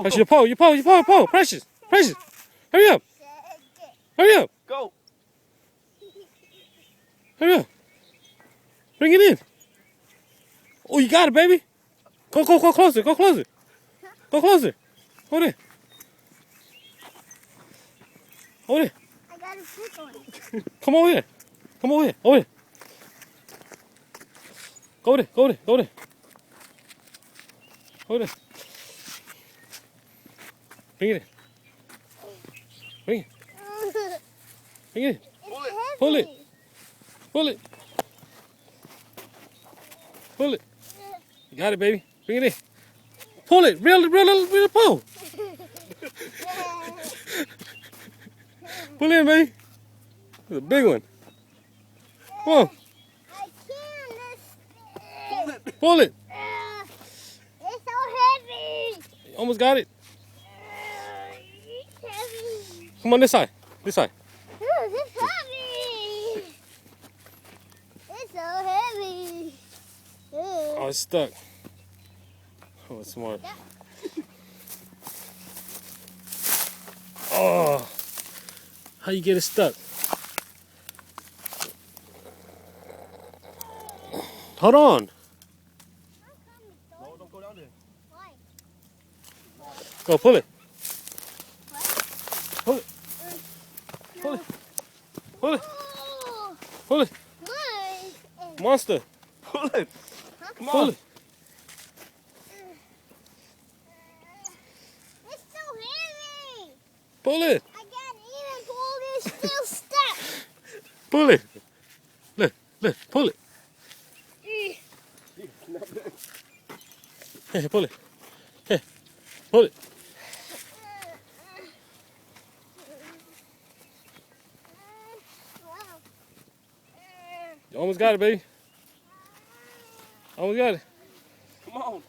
Precious, your pole. Precious. Hurry up. Go. Hurry up. Bring it in. Oh, you got it, baby. Go closer. Go closer. Hold it. I got a foot on it. Come over here. Over here. Go there. Bring it in. Bring it. Pull it. You got it, baby. Bring it in. Pull it. Reel the pole. Pull in, baby. It's a big one. Come on. I can't. Pull it. It's so heavy. You almost got it. It's heavy. Come on, this side. It's heavy. It's so heavy. Oh, it's stuck. Oh, it's smart. Oh, how you get it stuck? Hold on. No, don't go down there. Why? Go pull it. Oh, Pull it. mine. Monster. Pull it. Come Pull on. it. It's so heavy. Pull it. I can't even pull this. Still stuck. Pull it. Look. Pull it. Hey, pull it. Hey, pull it. You almost got it, baby. Almost got it. Come on.